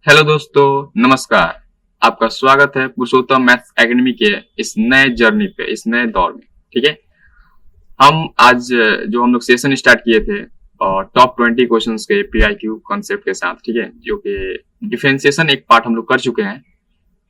Hello दोस्तों, नमस्कार। आपका स्वागत है पुरुषोत्तम मैथ्स एकेडमी के इस नए जर्नी पे, इस नए दौर में। ठीक है, हम आज जो हम लोग सेशन स्टार्ट किए थे और टॉप 20 क्वेश्चंस के पीआईक्यू कॉन्सेप्ट के साथ, ठीक है, जो कि डिफरेंशिएशन एक पार्ट हम लोग कर चुके हैं।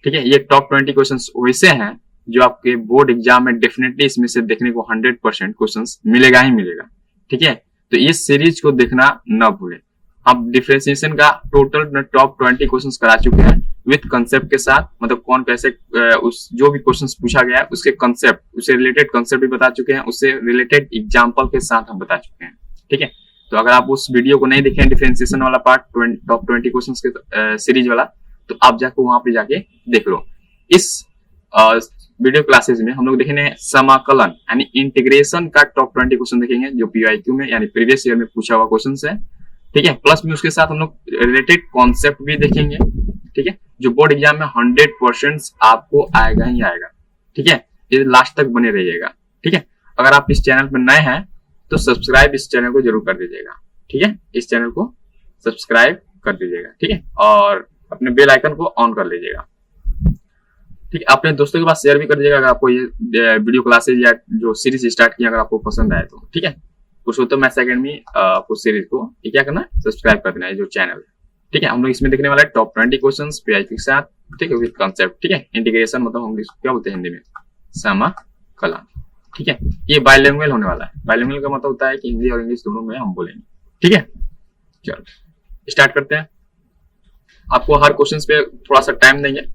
ठीक है, ये टॉप 20 क्वेश्चंस वैसे हैं जो आपके बोर्ड एग्जाम में डेफिनेटली इसमें से देखने को 100% क्वेश्चंस मिलेगा ही मिलेगा। ठीक है, तो इस सीरीज को देखना न भूलें। हम डिफरेंशिएशन का टोटल टॉप 20 क्वेश्चंस करा चुके हैं विथ कंसेप्ट के साथ, मतलब कौन कैसे उस जो भी क्वेश्चंस पूछा गया है उसके कंसेप्ट, उससे रिलेटेड कंसेप्ट भी बता चुके हैं, उससे रिलेटेड एग्जांपल के साथ हम बता चुके हैं। ठीक है, तो अगर आप उस वीडियो को नहीं देखें डिफरेंशिएशन वाला पार्ट, टॉप 20 क्वेश्चंस के सीरीज वाला, तो आप जाके वहां पे जाके देख लो। इस वीडियो क्लासेस में हम लोग देखेंगे समाकलन यानी इंटीग्रेशन का टॉप 20 क्वेश्चन देखेंगे जो पीआईक्यू में यानी प्रीवियस ईयर में पूछा हुआ क्वेश्चन है। ठीक है, प्लस में उसके साथ हम लोग रिलेटेड कॉन्सेप्ट भी देखेंगे। ठीक है, जो बोर्ड एग्जाम में 100% आपको आएगा ही आएगा। ठीक है, ये लास्ट तक बने रहिएगा। ठीक है, अगर आप इस चैनल पर नए हैं तो सब्सक्राइब इस चैनल को जरूर कर दीजिएगा। ठीक है, इस चैनल को सब्सक्राइब कर दीजिएगा। ठीक है, और अपने बेल आइकन को ऑन कर लीजिएगा। ठीक है, अपने दोस्तों के पास शेयर भी कर दीजिएगा अगर आपको ये वीडियो क्लासेज या जो सीरीज स्टार्ट किया अगर आपको पसंद आए तो। ठीक है, पुरुषोत्तम मैथ्स एकेडमी को सीरीज को क्या करना है, सब्सक्राइब कर देना है जो चैनल है। ठीक है, हम लोग इसमें देखने वाला है टॉप 20 क्वेश्चंस पीआईक्यू के साथ। ठीक है, विद कांसेप्ट। ठीक है, इंटीग्रेशन मतलब हम क्या बोलते हैं हिंदी में, समाकलन। ठीक है, ये बाइलिंगुअल होने वाला है। बाइलिंगुअल का मतलब होता है कि हिंदी और इंग्लिश दोनों में हम बोलेंगे। ठीक है, चलो स्टार्ट करते हैं। आपको हर क्वेश्चन पे थोड़ा सा टाइम देंगे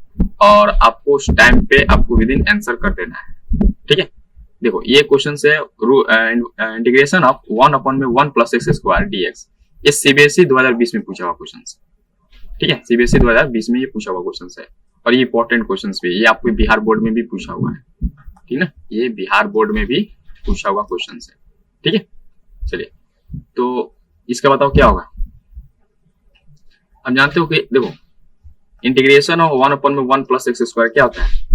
और आपको उस टाइम पे आपको विद इन आंसर कर देना है। ठीक है, देखो ये क्वेश्चन है integration of 1/1 plus x square d x. ये सीबीएसई 2020 में पूछा हुआ क्वेश्चन है। ठीक है, सीबीएसई 2020 में ये पूछा हुआ क्वेश्चन है और ये इंपॉर्टेंट क्वेश्चन भी, ये आपको बिहार बोर्ड में भी पूछा हुआ है। ठीक है, ये बिहार बोर्ड में भी पूछा हुआ क्वेश्चन है। ठीक है, चलिए तो इसका बताओ क्या होगा। हम जानते हो कि देखो integration of 1/1 plus x square क्या होता है,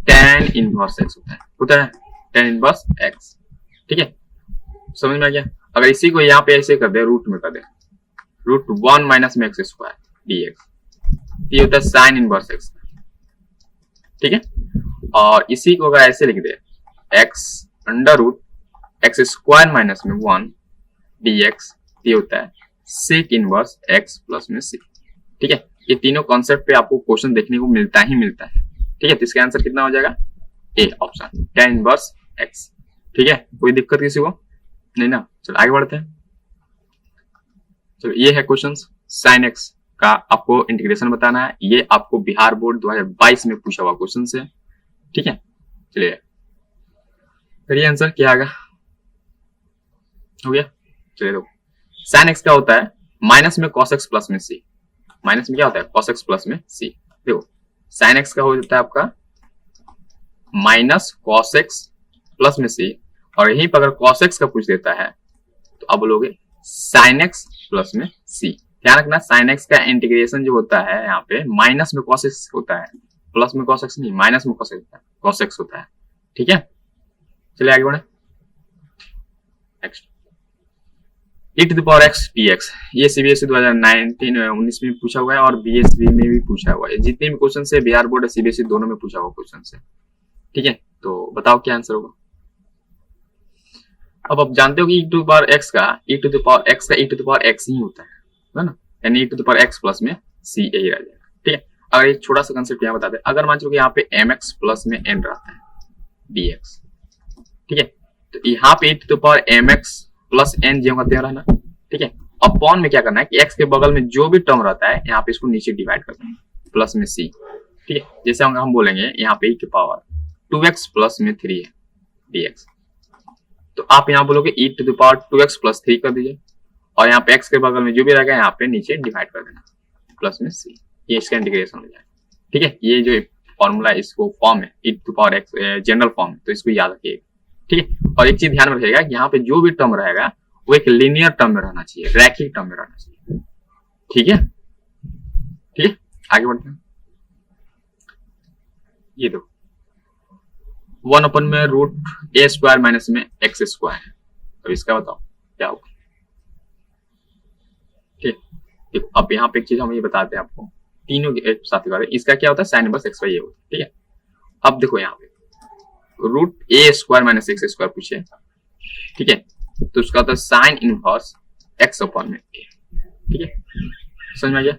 tan इनवर्स एक्स होता है tan इनवर्स एक्स। ठीक है, समझ में आ गया। अगर इसी को यहाँ पे ऐसे कर दे, रूट में कर दे, √1 माइनस में एक्स स्क्वायर dx, ये होता है साइन इनवर्स एक्स। ठीक है, और इसी को अगर ऐसे लिख दे x under root x square minus में 1 dx, ये होता है सेक इनवर्स x प्लस में c। ठीक है, ये तीनों कॉन्सेप्ट पे आपको क्वेश्चन देखने को मिलता ही मिलता है। ठीक है, तो इसका आंसर कितना हो जाएगा, A option, tan inverse x। ठीक है, कोई दिक्कत किसी को नहीं ना। चलो आगे बढ़ते हैं। चलो ये है क्वेश्चन साइन एक्स का आपको इंटीग्रेशन बताना है। ये आपको बिहार बोर्ड 2022 में पूछा हुआ क्वेश्चन है। ठीक है, चलिए करिए आंसर क्या आएगा। हो गया, चलिए देखो साइन एक्स का होता है माइनस में cos x प्लस में c। माइनस में क्या होता है, cos x प्लस में c। देखो साइन एक्स का हो जाता है आपका माइनस cos x प्लस में c, और यहीं पर अगर cos x का पूछ देता है तो आप बोलोगे sin x प्लस में c। ध्यान रखना sin x का इंटीग्रेशन जो होता है यहाँ पे माइनस में cos x होता है, प्लस में cos x नहीं, माइनस में cos x होता है। ठीक है, चलिए आगे बढ़े। Next e to the power x dx, ये सीबीएसई 2019 में पूछा हुआ है और बीएसबी में भी पूछा हुआ है। जितने भी क्वेश्चन है बिहार बोर्ड और सीबीएसई दोनों में पूछा हुआ क्वेश्चन है। ठीक है, तो बताओ क्या आंसर होगा। अब आप जानते हो कि e to the power x का e to the power x ही होता है ना, यानी e to the power x plus में c यही रह जाएगा। ठीक है, अगर एक छोटा सा कंसेप्ट यहाँ बता दे, अगर मान चलो कि यहाँ पे mx प्लस में n रहता है dx। ठीक है, तो यहाँ पे e to the power mx plus n जो होता है ना। ठीक है, अपॉन में क्या करना है कि x के बगल में जो भी टर्म रहता है यहाँ पे इसको नीचे डिवाइड करना है प्लस में c। ठीक है, जैसे हम बोलेंगे यहाँ पे e के पावर 2x प्लस में 3 है dx, तो आप यहाँ बोलोगे e to the power 2x plus 3 कर दीजिए, और यहाँ पे x के बगल में जो भी रहेगा यहाँ पे नीचे डिवाइड कर देना प्लस में c। ये इसका इंटीग्रेशन हो जाएगा। ठीक है, ये जो फॉर्मूला इसको फॉर्म है e to power x general form है, तो इसको याद रखिएगा। ठीक है, और एक चीज ध्यान में रखिएगा कि यहाँ पे जो भी टर्म रहेगा वो एक लीनियर टर्म में रहना चाहिए, रैखिक टर्म में रहना चाहिए। ठीक है, ठीक है, आगे बढ़ते हैं। ये दो 1 में रूट ए स्क्वायर माइनस में एक्स स्क्वायर है, तो इसका बताओ क्या होगा। ठीक, देखो अब यहाँ पे एक चीज हम ये बताते हैं आपको, तीनों एक साथ ही बात है, इसका क्या होता है साइन इनवर्स एक्स बाई ए होता है। ठीक है, अब देखो यहाँ पे रूट ए स्क्वायर माइनस एक्स स्क्वायर पूछे, ठीक है, तो उसका होता है साइन इनवर्स एक्स अपॉन में ए। ठीक है, समझ में आ गया?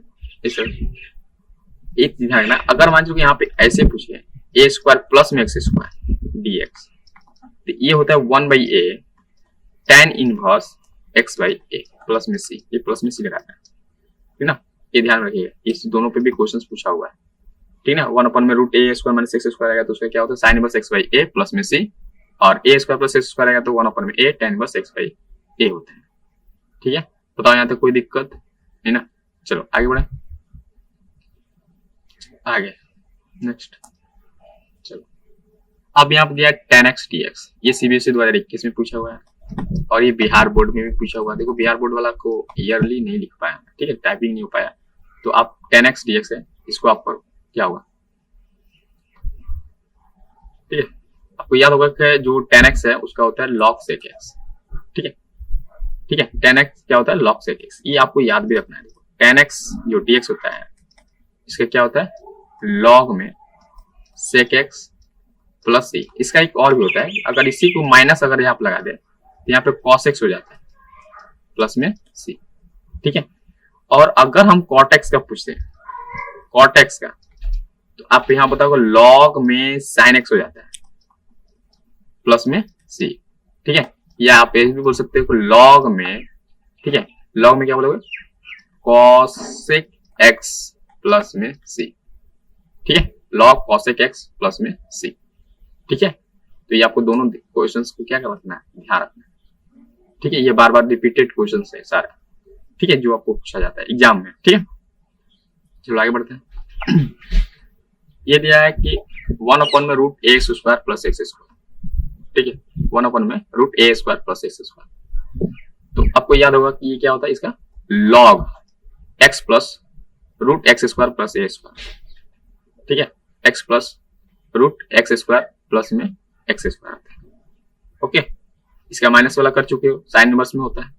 एक चीज ध्यान रखना, अगर मान लो कि यहाँ पे ऐसे पूछे ए स्क्वायर प्लस में एक्स स्क्वायर डी एक्स, तो ये होता है 1 by A tan inverse x by A plus में सी, ये प्लस में सी लगाना है, ठीक ना, ये ध्यान रखिएगा, इस दोनों पे भी क्वेश्चन पूछा हुआ है। ठीक है ना, 1 अपन में रूट ए स्क्वायर माइनस एक्स स्क्वायर आएगा तो उसका क्या होता है sine inverse x by A plus में सी, और ए स्क्वायर प्लस एक्स स्क्वायर आएगा तो 1 अपन में ए tan इनवर्स एक्स बाई ए होता है। ठीक है, बताओ यहाँ तक कोई दिक्कत है ना? चलो आगे बढ़े, आगे नेक्स्ट। चलो अब यहाँ पे दिया tan x dx, ये सीबीएसई 2021 में पूछा हुआ है और ये बिहार बोर्ड में भी पूछा हुआ है। देखो बिहार बोर्ड वाला को ईयरली नहीं लिख पाया, ठीक है, टाइपिंग नहीं हो पाया, तो आप tan x dx है इसको आप करो, क्या होगा? ठीक है, आपको याद होगा कि जो tan x है उसका होता है log sec x। ठीक है, ठीक है, tan x क्या होता है log sec x, ये आपको याद भी रखना है। देखो tan x जो dx होता है इसका क्या होता है log में sec x प्लस सी, इसका एक और भी होता है, अगर इसी को माइनस अगर यहाँ पे लगा दे तो यहाँ पे cos x हो जाता है प्लस में सी। ठीक है, और अगर हम cot x का पूछते हैं, cot x का, तो आप यहाँ बताओ log में sin x हो जाता है प्लस में सी। ठीक है, या आप ऐसे भी बोल सकते हो log में, ठीक है, log में क्या बोलोगे cosec x प्लस में सी। ठीक है, log cosec x प्लस में सी। ठीक है, तो ये आपको दोनों क्वेश्चंस को क्या रखना है, ध्यान रखना है। ठीक है, ये बार बार रिपीटेड क्वेश्चंस है सारा, ठीक है, जो आपको पूछा जाता है एग्जाम में। ठीक है, चलो आगे बढ़ते हैं। ये दिया है कि 1 अपन में रूट ए स्क्वायर प्लस एक्स स्क्वायर। ठीक है, 1 अपन में रूट ए स्क्वायर प्लस एक्स स्क्वायर, तो आपको याद होगा कि ये क्या होता है इसका log x plus root x square plus a square. ठीक है, x plus root x square plus में एक्स स्क्वायर आता है। ओके, इसका माइनस वाला कर चुके हो, साइन इनवर्स में होता है।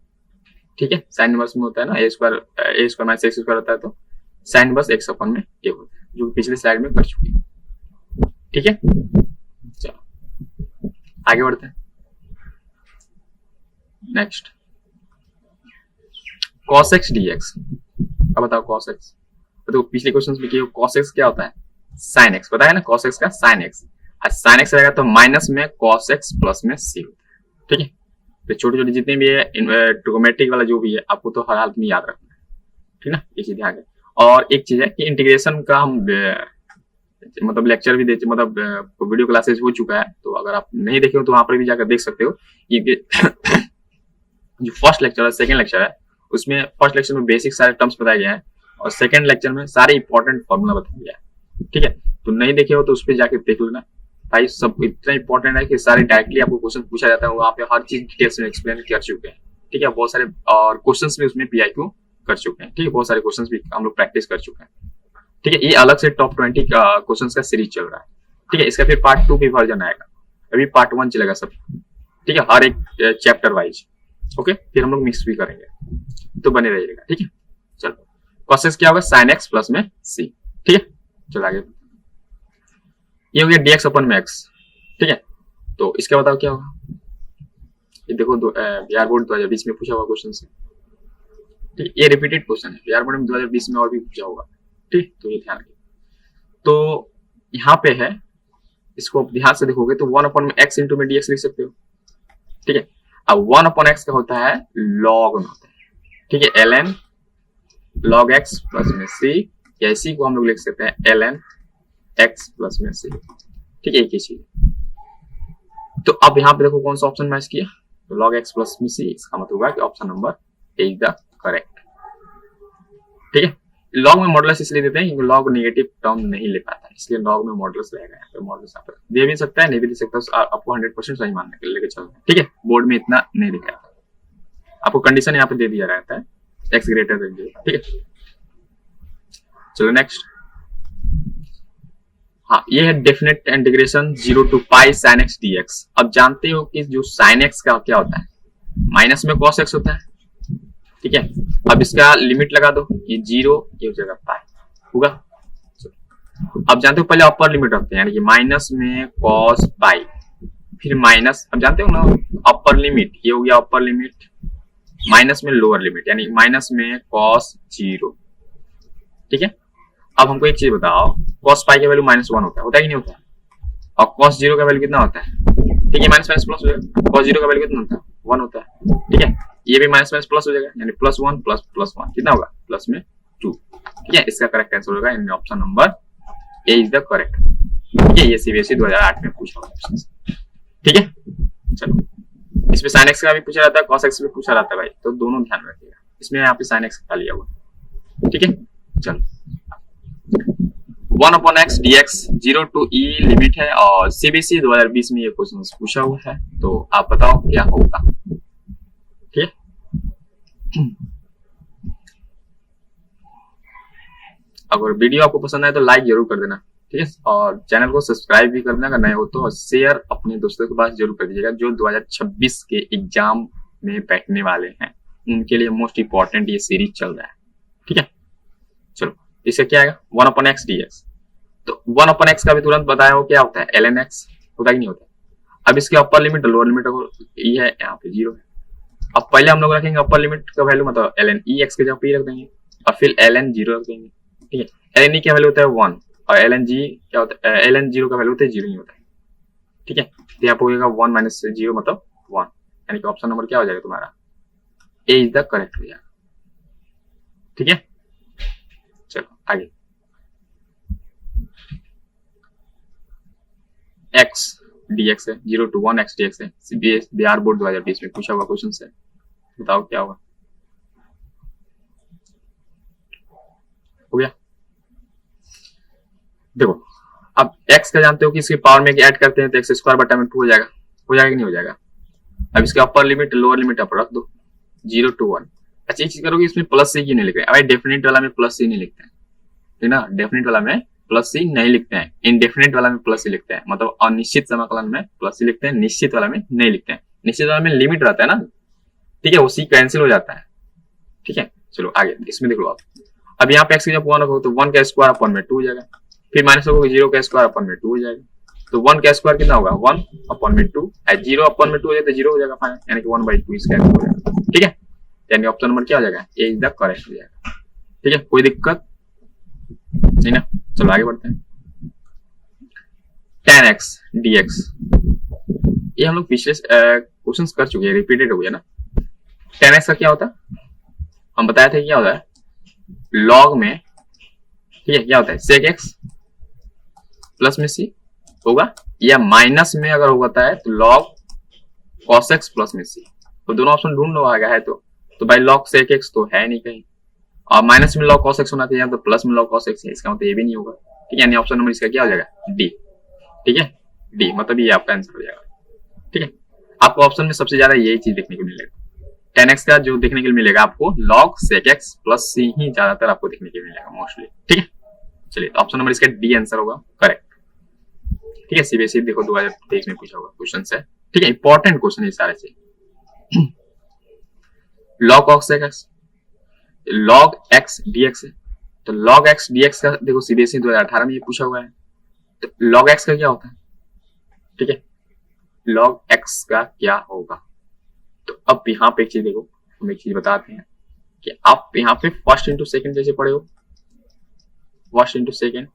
ठीक है, साइन इनवर्स में होता है ना, ए स्क्वायर माइनस एक्स स्क्वायर होता है तो साइन इनवर्स एक्स अपन में ए होता है, जो पिछले स्लाइड में कर चुके हैं। ठीक है, चलो आगे बढ़ते हैं। नेक्स्ट cos x dx, अब बताओ cos x, तो पिछले क्वेश्चन में किया cos x क्या होता है sin x, पता है ना, cos x का sin x, sin x रहेगा तो माइनस में cos x प्लस में c होता है। ठीक है, तो छोटे छोटे जितने भी है ट्रिगोनोमेट्रिक वाला जो भी है आपको तो हर हाल में याद रखना है। ठीक ना, ये चीज ध्यान रखें। और एक चीज है कि इंटीग्रेशन का हम मतलब लेक्चर भी देते, मतलब वीडियो क्लासेस हो चुका है, तो अगर आप नहीं देखे हो तो वहां पर भी जाकर देख सकते हो। ये जो फर्स्ट लेक्चर है सेकंड लेक्चर है, उसमें फर्स्ट लेक्चर में बेसिक सारे टर्म्स बताए गए हैं और सेकंड लेक्चर में सारे इंपॉर्टेंट फॉर्मूला बताया गया है। ठीक है, तो नहीं देखे हो तो उस पर जाके देख लेना भाई, सब इतना इंपॉर्टेंट है कि सारे डायरेक्टली आपको क्वेश्चन पूछा जाता है, वहाँ पे हर चीज डिटेल्स में एक्सप्लेन कर चुके हैं। ठीक है, बहुत सारे और क्वेश्चंस भी उसमें पीआईक्यू कर चुके हैं। ठीक है, बहुत सारे क्वेश्चंस भी हम लोग प्रैक्टिस कर चुके हैं। ठीक है, ये अलग से टॉप 20 क्वेश्चंस का सीरीज चल रहा है। ठीक है, इसका फिर पार्ट 2 भी वर्जन आएगा, अभी पार्ट 1 चलेगा सब। ठीक है, हर एक चैप्टर वाइज। ओके, फिर हम लोग मिक्स भी करेंगे, तो बने रहिएगा। ठीक है, चलो cos x क्या होगा sin x प्लस में c। ठीक है, चलो आगे, ये हो गया dx अपन में x। ठीक है, तो इसका बताओ क्या होगा, ये देखो बिहार बोर्ड 2020 में पूछा हुआ क्वेश्चन है। ठीक, ये रिपीटेड क्वेश्चन है, बिहार बोर्ड में 2020 में और भी पूछा होगा। ठीक, तो ये ध्यान रखिए। तो यहाँ पे है, इसको ध्यान से देखोगे तो 1 अपन में x इंटू में dx लिख सकते हो। ठीक है, अब 1 अपन x का होता है log में होता है। ठीक है, ln log x प्लस में c, या इसी को हम लोग लिख सकते हैं ln x प्लस में c। ठीक है, एक ही चीज। तो अब यहाँ पे देखो कौन सा ऑप्शन मैच किया, तो log x प्लस में c, इसका मतलब हुआ कि option number A is the correct. ठीक है, लॉग में मॉडुलस इसलिए देते हैं क्योंकि लॉग नेगेटिव टर्म नहीं ले पाता है, इसलिए लॉग में मॉडुलस रहेगा। यहाँ पे मॉडुलस आप दे भी सकता है, नहीं भी दे सकता, आपको 100% सही मानने के लिए लेके चलना है। ठीक है, बोर्ड में इतना नहीं दिखाया, आपको कंडीशन यहाँ पे दे दिया रहता है x ग्रेटर देन 0। ठीक है, चलो नेक्स्ट। हाँ, ये है definite integration 0 to pi sin x dx। अब जानते हो कि जो sin x का क्या होता है, माइनस में cos x होता है। ठीक है। अब इसका लिमिट लगा दो, ये 0 ये हो जाएगा पाई होगा। अब जानते हो पहले अपर लिमिट रखते हैं, यानी कि माइनस में कॉस पाई, फिर माइनस, अब जानते हो ना अपर लिमिट, ये हो गया अपर लिमिट, माइनस में लोअर लिमिट यानी माइनस में कॉस 0। ठीक है। अब हमको एक चीज बताओ, कॉस पाई का वैल्यू -1 होता है कि नहीं होता है? और कॉस 0 का वैल्यू कितना होता है? ठीक है, माइनस माइनस प्लस हो जाएगा, कॉस 0 का वैल्यू कितना होता है? 1 होता है। ठीक है, ये भी माइनस माइनस प्लस हो जाएगा, यानी +1 + +1 कितना होगा? प्लस में 2। ठीक है, इसका करेक्ट आंसर होगा in option number A is the correct. ठीक है, ये सीबीएसई 2008 में पूछा हुआ क्वेश्चन। ठीक है, चलो इसमें sin x का भी पूछा जाता है, cos x भी पूछा जाता है भाई, तो दोनों ध्यान रखिएगा। इसमें यहाँ पे sin x का लिया हुआ। ठीक है, चलो 1/x dx 0 to e limit है और सीबीएसई 2020 में ये क्वेश्चन पूछा हुआ है, तो आप बताओ क्या होगा। ठीक है, अगर वीडियो आपको पसंद आए तो लाइक जरूर कर देना। ठीक है, और चैनल को सब्सक्राइब भी कर देना अगर नए हो तो, और शेयर अपने दोस्तों के पास जरूर कर दीजिएगा जो 2026 के एग्जाम में बैठने वाले हैं, उनके लिए मोस्ट इंपॉर्टेंट ये सीरीज चल रहा है। ठीक है, चलो इसका क्या आएगा? 1/x dx, तो 1/x का भी तुरंत बताया हो क्या होता है? ln x होता है कि नहीं होता? अब इसके upper limit lower limit e है, यहाँ पे 0 है। अब पहले हम लोग रखेंगे अपर लिमिट का वैल्यू, मतलब ln e x के जगह पे रख देंगे और फिर ln 0 रख देंगे। ठीक है, ln e का वैल्यू होता है 1 और ln g क्या होता है? ln 0 का वैल्यू होता है 0 ही होता है। ठीक है, तो यहाँ पे होगा 1 - 0 मतलब 1, यानी कि ऑप्शन नंबर क्या हो जाएगा तुम्हारा? ए इज द करेक्ट हो जाएगा। ठीक है, चलो आगे। x dx है, 0 to 1 x dx है, सीबीएस बिहार बोर्ड 2020 में पूछा हुआ क्वेश्चन है, बताओ क्या होगा। हो गया। देखो अब x का जानते हो कि इसके पावर में ऐड करते हैं तो x²/2 हो जाएगा, हो जाएगा कि नहीं हो जाएगा? अब इसके अपर लिमिट लोअर लिमिट आप रख दो 0 to 1। अच्छा एक चीज करोगे, इसमें प्लस सी क्यों नहीं लिख रहे? अरे डेफिनेट वाला में प्लस सी नहीं लिखते हैं, ठीक ना, डेफिनेट वाला में प्लस सी नहीं लिखते हैं, इनडेफिनेट वाला में प्लस सी लिखते हैं, मतलब अनिश्चित समाकलन में प्लस सी लिखते हैं, निश्चित वाला में नहीं लिखते हैं। निश्चित वाला में लिमिट रहता है ना, ठीक है, वो सी कैंसिल हो जाता है। ठीक है, चलो आगे इसमें देख लो आप। अब यहाँ पे x की जब 1 रखो तो 1 का स्क्वायर अपन में 2 हो जाएगा, फिर माइनस रखोगे 0 का स्क्वायर अपन में 2 हो जाएगा, तो 1 का स्क्वायर कितना होगा? 1/2, 0 अपन में 2 हो जाए तो 0 हो जाएगा फाइनल, यानी कि 1/2 इसका आंसर हो जाएगा। ठीक है, यानी ऑप्शन नंबर क्या हो जाएगा? ए इज द करेक्ट हो जाएगा। ठीक है, कोई दिक्कत नहीं ना, चलो आगे बढ़ते हैं। tan x dx, ये हम लोग पिछले क्वेश्चन कर चुके हैं, रिपीटेड हो गया ना। tan x का क्या होता है? हम बताए थे क्या होता है? लॉग में, ठीक है, क्या होता है? sec x प्लस में c होगा, या माइनस में अगर होता है तो log cos x प्लस में c, तो दोनों ऑप्शन ढूंढ लो आगे है तो भाई log sec x तो है नहीं कहीं, और माइनस में log cos x होना चाहिए, तो प्लस में log cos x है, इसका मतलब ये भी नहीं होगा। ठीक है, यानी ऑप्शन नंबर इसका क्या हो जाएगा? डी। ठीक है, डी मतलब ये आपका आंसर हो जाएगा। ठीक है, आपको ऑप्शन में सबसे ज्यादा यही चीज देखने को मिलेगा, tan x का जो देखने को मिलेगा आपको log sec x plus c ही ज्यादातर आपको देखने को मिलेगा मोस्टली। ठीक है, चलिए तो ऑप्शन नंबर इसका डी आंसर होगा करेक्ट। ठीक है, सीबीएसई देखो 2023 में पूछा हुआ क्वेश्चन है। ठीक है, इंपॉर्टेंट क्वेश्चन है सारे से। log of sec x, log x dx है, तो log x dx का देखो सीबीएसई 2018 में ये पूछा हुआ है, तो log x का क्या होता है? ठीक है, log x का क्या होगा? तो अब यहाँ पे एक चीज देखो, हम एक चीज बताते हैं कि आप यहाँ पे फर्स्ट इंटू सेकेंड जैसे पढ़े हो, फर्स्ट इंटू सेकेंड,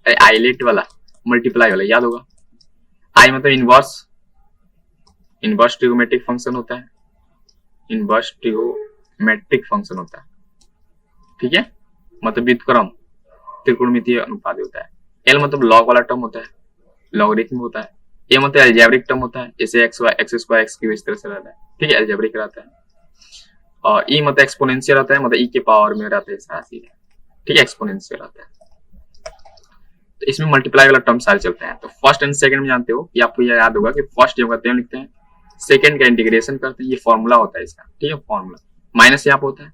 आइलेट वाला मल्टीप्लाई वाला याद होगा। आई मतलब इनवर्स, इनवर्स ट्रिगोमेट्रिक फंक्शन होता है, इनवर्स ट्रिगोमेट्रिक फंक्शन होता है। ठीक है, मतलब व्युत्क्रम त्रिकोणमितीय अनुपात होता है। एल मतलब लॉग वाला टर्म होता है, लॉगरिथम होता है। ए मतलब अलजेब्रिक टर्म होता है, जैसे एक्स स्क्वायर एक्स की इस तरह से रहता है। ठीक है, अलजेब्रिक रहता है। और ई मतलब एक्सपोनेंशियल रहता है, मतलब ई के पावर में रहता है सारा चीज। ठीक है, एक्सपोनेंशियल रहता है। तो इसमें मल्टीप्लाई वाला टर्म सारे चलते हैं। तो फर्स्ट एंड सेकंड में जानते हो कि आपको यह याद होगा कि फर्स्ट जब करते हैं लिखते हैं, सेकंड का इंटीग्रेशन करते हैं, ये फॉर्मूला होता है इसका। ठीक है, फॉर्मूला माइनस यहाँ पे होता है,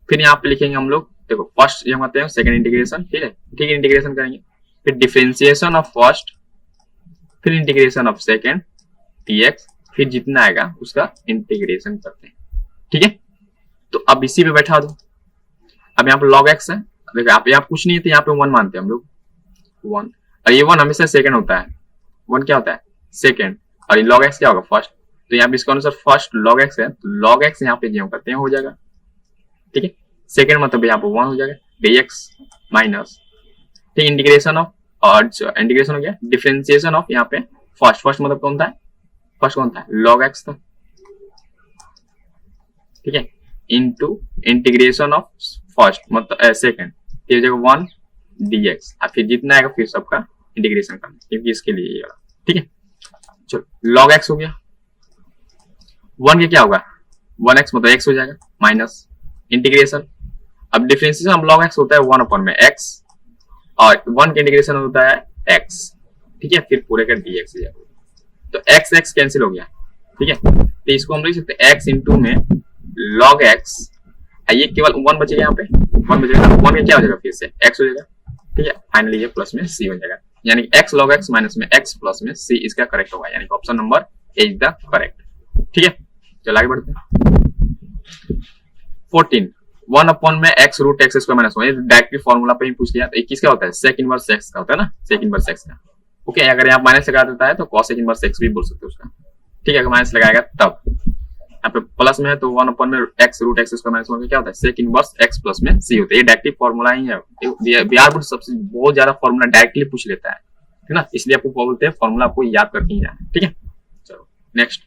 फिर यहाँ पे लिखेंगे हम लोग, देखो फर्स्ट जब करते हैं सेकंड इंटीग्रेशन, ठीक है, ठीक है, इंटीग्रेशन करेंगे, फिर डिफरेंशिएशन ऑफ फर्स्ट, फिर इंटीग्रेशन ऑफ सेकंड dx, फिर जितना आएगा उसका इंटीग्रेशन करते हैं। ठीक है, तो अब इसी पे बैठा दो। अब यहाँ पे log x है, देखो यहाँ कुछ नहीं है तो यहाँ पे 1 मानते हैं हम लोग, 1, और ये 1 हमेशा सेकंड होता है, 1 क्या होता है सेकंड, और ये log x क्या होगा फर्स्ट, तो यहाँ पे इसका अनुसार फर्स्ट log x है, तो log x यहाँ पे ज्यों करते हैं हो जाएगा, ठीक है। सेकंड मतलब यहाँ पे 1 हो जाएगा dx माइनस, ठीक, इंटीग्रेशन ऑफ, और इंटीग्रेशन हो गया डिफरेंशिएशन ऑफ यहाँ पे फर्स्ट मतलब कौन था, फर्स्ट कौन था log x था, ठीक है, इनटू इंटीग्रेशन ऑफ फर्स्ट मतलब सेकंड, ये हो जाएगा 1 dx, और फिर जितना आएगा फिर सबका इंटीग्रेशन करना, क्योंकि इसके लिए ये वाला, ठीक है। चलो log x हो गया, 1 के क्या होगा 1x मतलब x हो जाएगा माइनस इंटीग्रेशन, अब डिफरेंशिएशन हम log x होता है 1 अपॉन में x, और 1 का इंटीग्रेशन होता है x, ठीक है, फिर पूरे का dx हो जाएगा, तो x x कैंसिल हो गया, ठीक है, तो इसको हम लिख सकते हैं x इंटू में log x, ये केवल 1 बचेगा, यहाँ पे 1 बचेगा, 1 का क्या हो जाएगा फिर से x हो जाएगा, ठीक है, फाइनली ये प्लस में c हो जाएगा, यानी कि x log x माइनस में x प्लस में c इसका करेक्ट होगा, यानी कि option number A is the correct, ठीक है। चलो आगे बढ़ते हैं। 14 1 अपॉन में x root x square minus 1, ये डायरेक्टली फॉर्मूला पे ही पूछ लिया, तो किसका होता है सेक इनवर्स x का होता है ना, सेक इनवर्स x का, ओके। अगर यहाँ माइनस लगा देता है तो कॉसेक इनवर्स x भी बोल सकते हो उसका, ठीक है, अगर माइनस लगाएगा तब, यहाँ पे प्लस में है तो 1 अपॉन में x root x square minus 1 का क्या होता है सेक इनवर्स x प्लस में c होता है, ये डायरेक्टली फॉर्मूला ही है, बिहार बोर्ड सबसे बहुत ज्यादा फॉर्मूला डायरेक्टली पूछ लेता है, ठीक ना, इसलिए आपको बोलते हैं फॉर्मूला आपको याद करके ही जाना है, ठीक है। चलो नेक्स्ट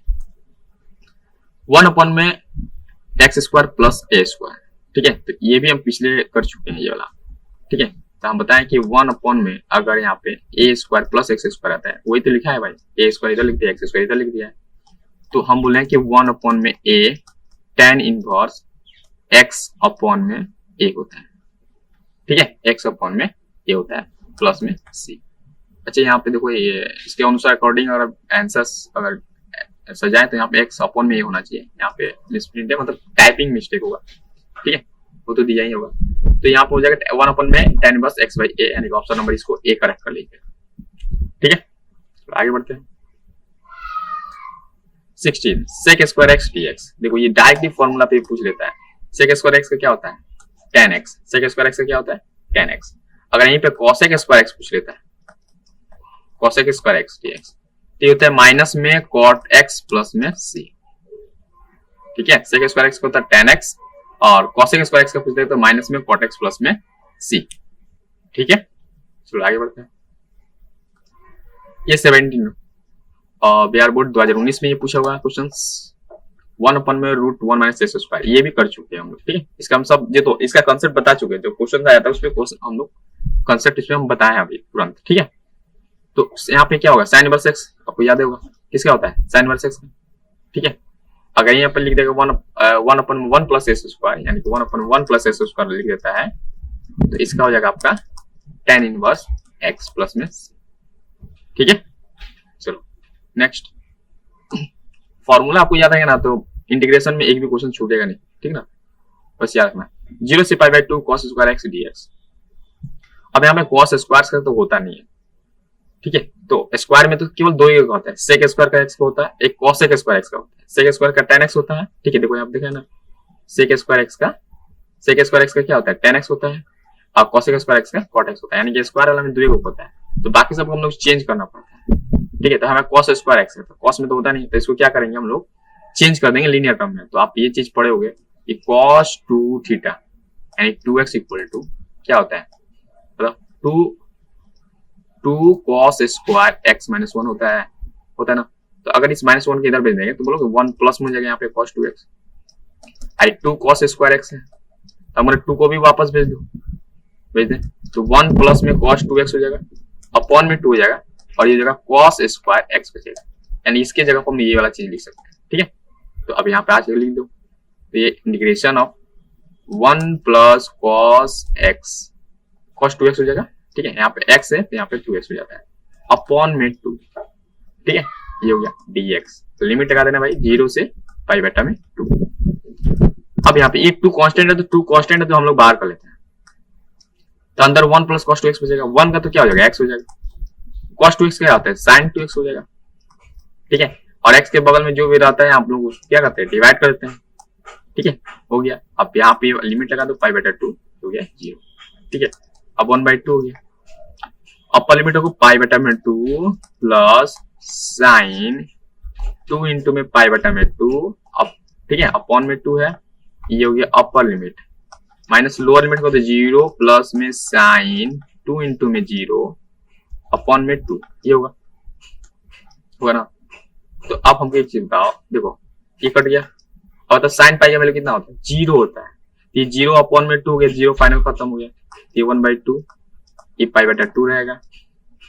1 अपॉन में x square plus a square, ठीक है, तो ये भी हम पिछले कर चुके हैं ये वाला, ठीक है, तो हम बताएं कि 1 अपॉन में अगर यहाँ पे ए स्क्वायर प्लस एक्स स्क्वायर आता है, वही तो लिखा है भाई, ए स्क्वायर इधर लिख दिया एक्स स्क्वायर इधर लिख दिया है, तो हम बोले कि 1 अपॉन में ए tan इनवर्स एक्स अपॉन में ए होता है, ठीक है, एक्स अपॉन में ए होता है प्लस में सी। अच्छा यहाँ पे देखो ये इसके अनुसार अकॉर्डिंग अगर आंसर्स अगर सजाए तो यहाँ पे एक्स अपॉन में ए होना चाहिए, यहाँ पे मिसप्रिंट है मतलब टाइपिंग मिस्टेक होगा, ठीक है, वो तो दिया ही होगा, तो यहाँ पे हो जाएगा 1 अपॉन में tan इनवर्स एक्स बाई ए, यानी कि ऑप्शन नंबर इसको ए करेक्ट कर लीजिए, ठीक है। तो आगे बढ़ते हैं। 16 sec स्क्वायर एक्स dx, देखो ये डायरेक्टली फॉर्मूला पे पूछ लेता है, sec स्क्वायर एक्स का क्या होता है tan x, sec square x का क्या होता है tan x, अगर यहीं पे cosec स्क्वायर एक्स पूछ लेता है cosec स्क्वायर एक्स dx, तो ये होता है माइनस में cot x प्लस में c, ठीक है, sec स्क्वायर एक्स का होता है tan x, और cosec स्क्वायर एक्स का पूछ लेता है माइनस में cot x प्लस में c, ठीक है। चलो आगे बढ़ते हैं। ये 17 बिहार बोर्ड 2019 में ये पूछा हुआ क्वेश्चन, 1 अपॉन में रूट 1 माइनस एक्स स्क्वायर, ये भी कर चुके हैं हम लोग, ठीक है, इसका हम सब ये तो इसका कंसेप्ट बता चुके हैं, जो क्वेश्चन आया था उसमें हम लोग कंसेप्ट इसमें हम बताए हैं अभी तुरंत, ठीक है। तो यहाँ पे क्या होगा साइन इनवर्स एक्स, आपको याद होगा किसका होता है साइन इनवर्स एक्स, ठीक है, अगर यहाँ पर लिख देगा 1 अपॉन 1 प्लस एक्स स्क्वायर, यानी कि 1 अपॉन 1 प्लस एक्स स्क्वायर लिख देता है, तो इसका हो जाएगा आपका tan इनवर्स एक्स प्लस में, ठीक है। चलो नेक्स्ट, फॉर्मूला आपको याद है ना, तो इंटीग्रेशन में एक भी क्वेश्चन छूटेगा नहीं, ठीक ना, बस याद रखना 0 से pi by 2 cos square x dx। अब यहाँ पे cos स्क्वायर का तो होता नहीं है, ठीक है, तो स्क्वायर में तो केवल दो ही होता है, sec स्क्वायर का x का होता है, एक cosec स्क्वायर x का होता है, sec स्क्वायर का tan x होता है, ठीक है, देखो यहाँ पे देखा ना sec स्क्वायर x का क्या होता है tan x होता है, और cosec स्क्वायर x का cot x होता है, यानी कि स्क्वायर वाला में दो ही होता है, तो बाकी सबको हम लोग चेंज करना पड़ता है, ठीक है, तो हमें cos स्क्वायर x है, तो cos में तो होता नहीं, तो इसको क्या करेंगे हम लोग चेंज कर देंगे लीनियर टर्म में, तो आप ये चीज पढ़े होगे कि cos 2 थीटा यानी 2x इक्वल टू क्या होता है, मतलब 2 cos स्क्वायर x माइनस 1 होता है ना, तो अगर इस माइनस 1 के इधर भेज देंगे तो बोलोगे 1 प्लस में हो जाएगा यहाँ पे cos 2x, अरे 2 cos स्क्वायर x है, तो हमारे 2 को भी वापस भेज दें, तो 1 प्लस में cos 2x हो जाएगा, अपॉन में 2 हो जाएगा, और ये जगह cos स्क्वायर x बचेगा, यानी इसके जगह पर हम ये वाला चीज लिख सकते हैं, ठीक है। तो अब यहाँ पे आज लिख दो, तो ये integration of 1 plus cos x cos 2x हो जाएगा, ठीक है, यहाँ पे x है तो यहाँ पे 2x हो जाता है, अपॉन में 2, ठीक है, ये हो गया dx, तो लिमिट लगा देना भाई 0 से पाई बटा में 2। अब यहाँ पे ये 2 कांस्टेंट है, तो 2 कांस्टेंट है तो हम लोग बाहर कर लेते हैं, तो अंदर 1 प्लस cos 2x बचेगा, 1 का तो क्या हो जाएगा x हो जाएगा, cos 2x क्या आता है sin 2x हो जाएगा, ठीक है, और x के बगल में जो भी रहता है आप लोग उसको क्या करते हैं डिवाइड कर देते हैं, ठीक है, हो गया। अब यहाँ पे लिमिट लगा दो, पाई बटा 2 हो गया 0। ठीक है, अब 1/2 हो गया। अपर लिमिट होगा पाई बटा में 2 प्लस साइन 2 इंटू में पाई बटा में 2 अब, ठीक है, अपॉन में 2 है, ये हो गया upper limit, minus lower limit को तो 0 प्लस में साइन 2 इंटू में 0 अपॉन में 2, ये होगा ना। तो अब हमको एक चीज बताओ, देखो ये कट गया और तो साइन पाई का वैल्यू कितना होता है, 0 होता है। ये 0 अपॉन में 2 हो गया, 0 फाइनल खत्म हो गया, ये 1/2, ये पाई बटा 2 रहेगा।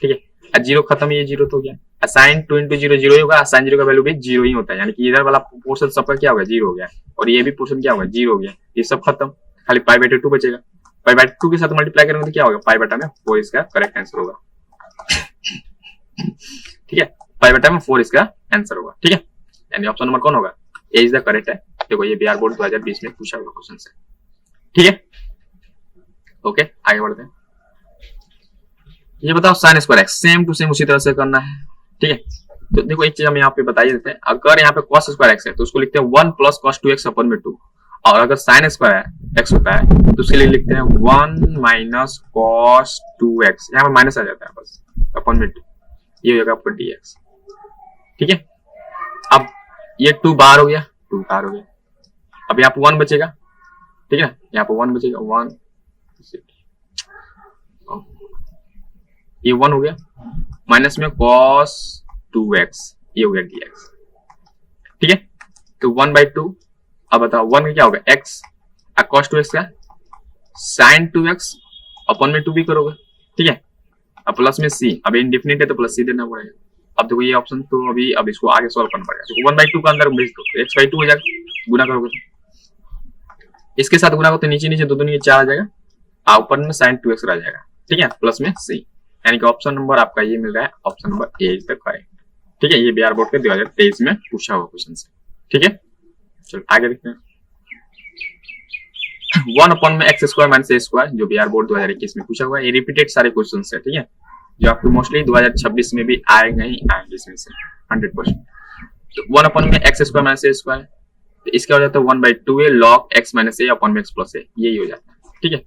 ठीक है, 0 खत्म, ये 0 तो हो गया। साइन 2 इंटू 0 0 ही होगा, साइन 0 का वैल्यू भी 0 ही होता है, यानी कि इधर वाला पोर्शन सबका क्या होगा 0 हो गया, और ये भी पोर्शन क्या होगा 0 हो गया, ये सब खत्म, खाली पाई बटा 2 बचेगा। पाई बटा 2 के साथ मल्टीप्लाई करेंगे तो क्या होगा, पाई बटा में 4 इसका करेक्ट आंसर होगा। ठीक है, पाई बटा में 4 इसका आंसर होगा। ठीक है, यानी ऑप्शन नंबर कौन होगा, ए इज द करेक्ट है। देखो ये बिहार बोर्ड 2020 में पूछा हुआ क्वेश्चन है। ठीक है, ओके आगे बढ़ते हैं। ये बताओ sine square x, same to same उसी तरह से करना है। ठीक है, तो देखो एक चीज हम यहाँ पे बता ही देते हैं, अगर यहाँ पे cos स्क्वायर एक्स है तो उसको लिखते हैं 1 प्लस cos 2x अपन में 2, और अगर साइन स्क्वायर एक्स होता है तो उसके लिए लिखते हैं 1 माइनस cos 2x, यहाँ पे माइनस आ जाता है बस अपन में 2, ये हो जाएगा आपका dx। ठीक है, अब ये 2 बाहर हो गया, 2 बाहर हो गया, अब यहाँ पे 1 बचेगा। ठीक है ना, यहाँ पे 1 बचेगा, 1 ये 1 हो गया, माइनस में cos 2x, ये हो गया dx। ठीक है, तो 1/2, अब बताओ 1 का क्या होगा x, cos 2x का sin 2x अपन में 2 भी करोगे। ठीक है, अब प्लस में c, अब इंडेफिनिट है तो प्लस c देना पड़ेगा। अब देखो ये ऑप्शन तो अभी, अब इसको आगे सॉल्व करना पड़ेगा। तो 1/2 का अंदर भेज दो, तो x/2 हो जाएगा, गुना करोगे तो इसके साथ गुना करो तो नीचे नीचे 2 2 4 आ जाएगा, और ऊपर में sin 2x रह जाएगा। ठीक है, प्लस में c, यानी कि ऑप्शन नंबर आपका ये मिल रहा है, option number A is the correct. ठीक है, ये बिहार बोर्ड के 2023 में पूछा हुआ क्वेश्चन है। ठीक है, चलो आगे देखते हैं। 1 अपॉन में x square minus a square, जो बिहार बोर्ड 2021 में पूछा हुआ है, ये रिपीटेड सारे क्वेश्चन है। ठीक है, जो आपको मोस्टली 2026 में भी आएंगे ही आएंगे इसमें से 100%। तो 1 अपॉन में x square minus a square, तो इसका हो जाता है 1/2 log x minus a upon में x प्लस a, यही हो जाता है। ठीक है,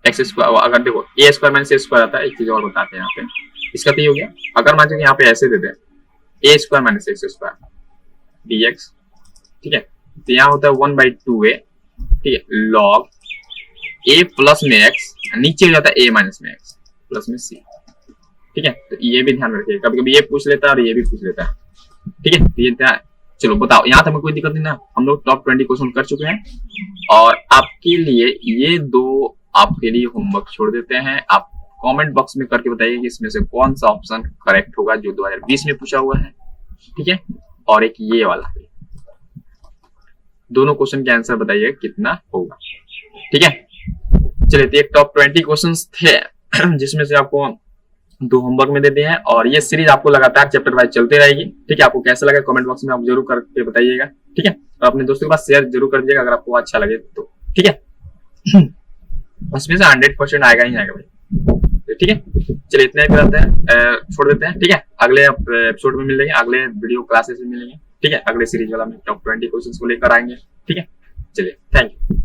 एक्स स्क्वायर, अगर देखो ए स्क्वायर माइनस ए स्क्वायर आता है, एक चीज और बताते हैं यहाँ पे, इसका तो ये हो गया। अगर मान लीजिए यहाँ पे ऐसे दे दें A square minus x square dx, ठीक है, तो यहाँ होता है 1/2a, ठीक है, लॉग a प्लस में x, नीचे हो जाता है a माइनस में x प्लस में c। ठीक है, तो ये भी ध्यान रखिए, कभी कभी ये पूछ लेता है और ये भी पूछ लेता है। ठीक है, तो ये चलो बताओ, यहाँ तो हमें कोई दिक्कत नहीं ना, हम लोग टॉप 20 क्वेश्चन कर चुके हैं, और आपके लिए ये 2 आपके लिए होमवर्क छोड़ देते हैं। आप कमेंट बॉक्स में करके बताइए कि इसमें से कौन सा ऑप्शन करेक्ट होगा जो 2020 में पूछा हुआ है। ठीक है, और एक ये वाला, दोनों क्वेश्चन के आंसर बताइए कितना होगा। ठीक है, चलिए, तो एक टॉप 20 क्वेश्चन थे जिसमें से आपको 2 होमवर्क में देते हैं, और ये सीरीज आपको लगातार चैप्टर वाइज चलते रहेगी। ठीक है, आपको कैसा लगा कमेंट बॉक्स में आप जरूर करके बताइएगा। ठीक है, और अपने दोस्तों के पास शेयर जरूर कर दीजिएगा अगर आपको अच्छा लगे तो। ठीक है, उसमें से 100% आएगा ही आएगा भाई। ठीक है, चलिए इतना ही करते हैं, छोड़ देते हैं। ठीक है, अगले एपिसोड में मिलेंगे, अगले वीडियो क्लासेस में मिलेंगे। ठीक है, अगले सीरीज वाला में टॉप 20 क्वेश्चंस को लेकर आएंगे। ठीक है, चलिए, थैंक यू।